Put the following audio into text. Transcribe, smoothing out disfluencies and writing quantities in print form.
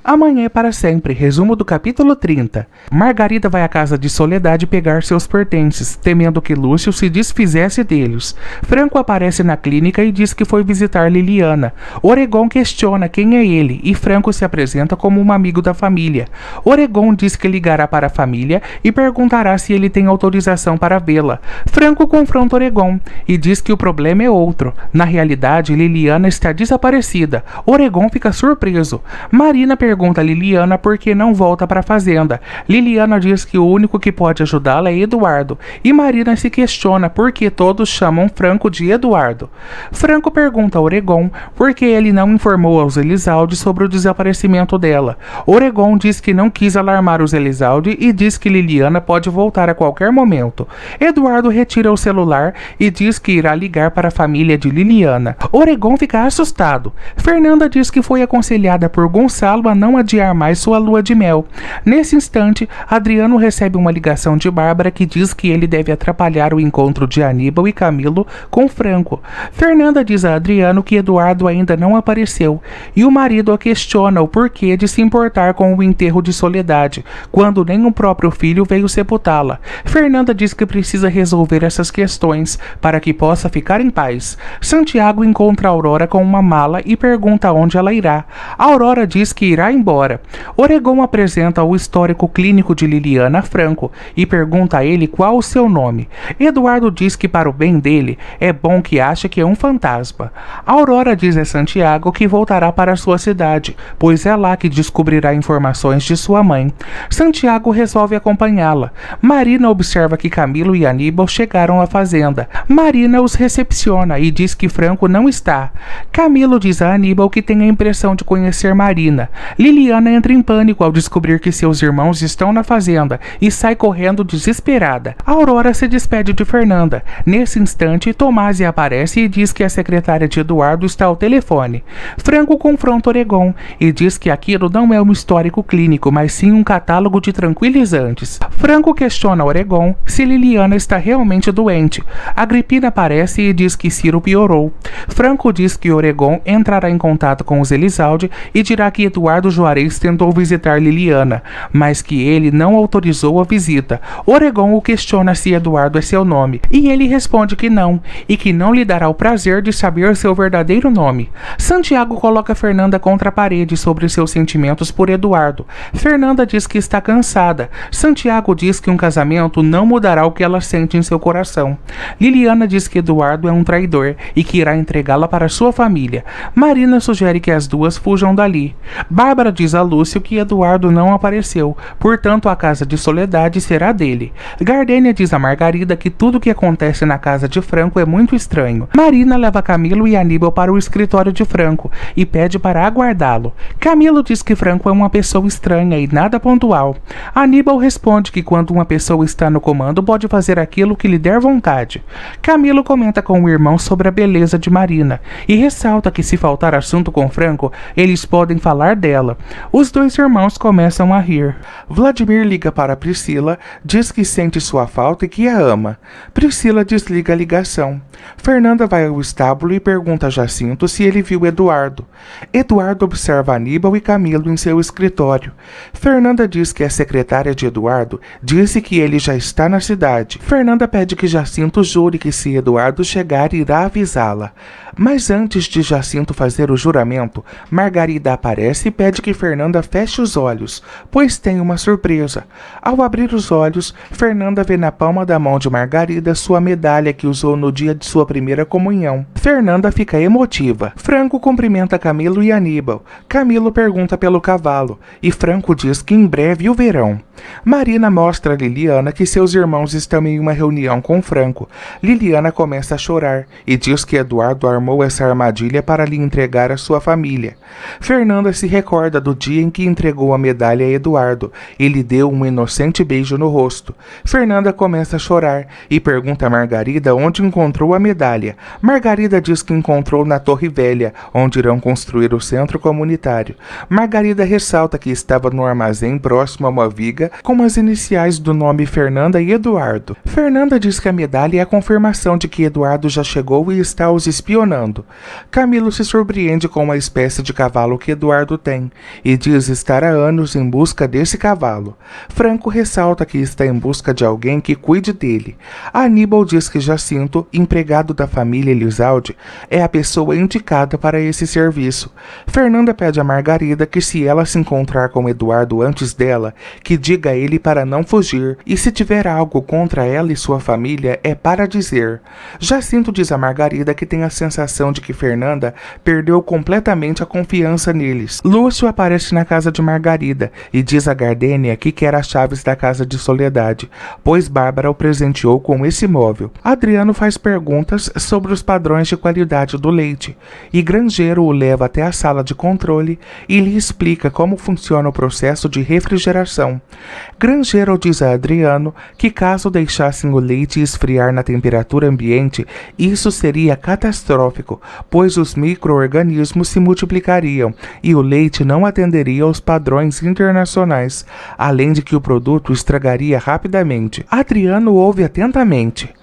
Amanhã é para sempre. Resumo do capítulo 30. Margarida vai à casa de Soledade pegar seus pertences, temendo que Lúcio se desfizesse deles. Franco aparece na clínica e diz que foi visitar Liliana. Oregon questiona quem é ele e Franco se apresenta como um amigo da família. Oregon diz que ligará para a família e perguntará se ele tem autorização para vê-la. Franco confronta Oregon e diz que o problema é outro. Na realidade, Liliana está desaparecida. Oregon fica surpreso. Marina pergunta a Liliana por que não volta para a fazenda. Liliana diz que o único que pode ajudá-la é Eduardo, e Marina se questiona por que todos chamam Franco de Eduardo. Franco pergunta a Oregon por que ele não informou aos Elizalde sobre o desaparecimento dela. Oregon diz que não quis alarmar os Elizalde e diz que Liliana pode voltar a qualquer momento. Eduardo retira o celular e diz que irá ligar para a família de Liliana. Oregon fica assustado. Fernanda diz que foi aconselhada por Gonçalo a não adiar mais sua lua de mel. Nesse instante, Adriano recebe uma ligação de Bárbara que diz que ele deve atrapalhar o encontro de Aníbal e Camilo com Franco. Fernanda diz a Adriano que Eduardo ainda não apareceu e o marido a questiona o porquê de se importar com o enterro de Soledade, quando nem o próprio filho veio sepultá-la. Fernanda diz que precisa resolver essas questões para que possa ficar em paz. Santiago encontra Aurora com uma mala e pergunta onde ela irá. Aurora diz que irá embora. Oregon apresenta o histórico clínico de Liliana a Franco e pergunta a ele qual o seu nome. Eduardo diz que para o bem dele é bom que ache que é um fantasma. Aurora diz a Santiago que voltará para sua cidade, pois é lá que descobrirá informações de sua mãe. Santiago resolve acompanhá-la. Marina observa que Camilo e Aníbal chegaram à fazenda. Marina os recepciona e diz que Franco não está. Camilo diz a Aníbal que tem a impressão de conhecer Marina. Liliana entra em pânico ao descobrir que seus irmãos estão na fazenda e sai correndo desesperada. Aurora se despede de Fernanda. Nesse instante, Tomásia aparece e diz que a secretária de Eduardo está ao telefone. Franco confronta Oregon e diz que aquilo não é um histórico clínico, mas sim um catálogo de tranquilizantes. Franco questiona Oregon se Liliana está realmente doente. Agripina aparece e diz que Ciro piorou. Franco diz que Oregon entrará em contato com os Elizalde e dirá que Eduardo Juarez tentou visitar Liliana, mas que ele não autorizou a visita. Oregon o questiona se Eduardo é seu nome, e ele responde que não, e que não lhe dará o prazer de saber seu verdadeiro nome. Santiago coloca Fernanda contra a parede sobre seus sentimentos por Eduardo. Fernanda diz que está cansada. Santiago diz que um casamento não mudará o que ela sente em seu coração. Liliana diz que Eduardo é um traidor e que irá entregá-la para sua família. Marina sugere que as duas fujam dali. Bárbara diz a Lúcio que Eduardo não apareceu, portanto a casa de Soledade será dele. Gardênia diz a Margarida que tudo o que acontece na casa de Franco é muito estranho. Marina leva Camilo e Aníbal para o escritório de Franco e pede para aguardá-lo. Camilo diz que Franco é uma pessoa estranha e nada pontual. Aníbal responde que quando uma pessoa está no comando pode fazer aquilo que lhe der vontade. Camilo comenta com o irmão sobre a beleza de Marina e ressalta que se faltar assunto com Franco, eles podem falar dela. Os dois irmãos começam a rir. Vladimir liga para Priscila, diz que sente sua falta e que a ama. Priscila desliga a ligação. Fernanda vai ao estábulo e pergunta a Jacinto se ele viu Eduardo. Eduardo observa Aníbal e Camilo em seu escritório. Fernanda diz que a secretária de Eduardo disse que ele já está na cidade. Fernanda pede que Jacinto jure que se Eduardo chegar irá avisá-la. Mas antes de Jacinto fazer o juramento, Margarida aparece e pede que Fernanda feche os olhos, pois tem uma surpresa. Ao abrir os olhos, Fernanda vê na palma da mão de Margarida sua medalha que usou no dia de sua primeira comunhão. Fernanda fica emotiva. Franco cumprimenta Camilo e Aníbal. Camilo pergunta pelo cavalo, e Franco diz que em breve o verão. Marina mostra a Liliana que seus irmãos estão em uma reunião com Franco. Liliana começa a chorar e diz que Eduardo armou essa armadilha para lhe entregar a sua família. Fernanda se recorda do dia em que entregou a medalha a Eduardo e lhe deu um inocente beijo no rosto. Fernanda começa a chorar e pergunta a Margarida onde encontrou a medalha. Margarida diz que encontrou na Torre Velha, onde irão construir o centro comunitário. Margarida ressalta que estava no armazém próximo a uma viga amiga com as iniciais do nome Fernanda e Eduardo. Fernanda diz que a medalha é a confirmação de que Eduardo já chegou e está os espionando. Camilo se surpreende com uma espécie de cavalo que Eduardo tem e diz estar há anos em busca desse cavalo. Franco ressalta que está em busca de alguém que cuide dele. Aníbal diz que Jacinto, empregado da família Elizalde, é a pessoa indicada para esse serviço. Fernanda pede a Margarida que, se ela se encontrar com Eduardo antes dela, que diga a ele para não fugir, e se tiver algo contra ela e sua família, é para dizer. Jacinto diz a Margarida que tem a sensação de que Fernanda perdeu completamente a confiança neles. Lúcio aparece na casa de Margarida e diz a Gardênia que quer as chaves da casa de Soledade, pois Bárbara o presenteou com esse móvel. Adriano faz perguntas sobre os padrões de qualidade do leite, e Grangeiro o leva até a sala de controle e lhe explica como funciona o processo de refrigeração. Grangeiro diz a Adriano que, caso deixassem o leite esfriar na temperatura ambiente, isso seria catastrófico, pois os micro-organismos se multiplicariam e o leite não atenderia aos padrões internacionais, além de que o produto estragaria rapidamente. Adriano ouve atentamente.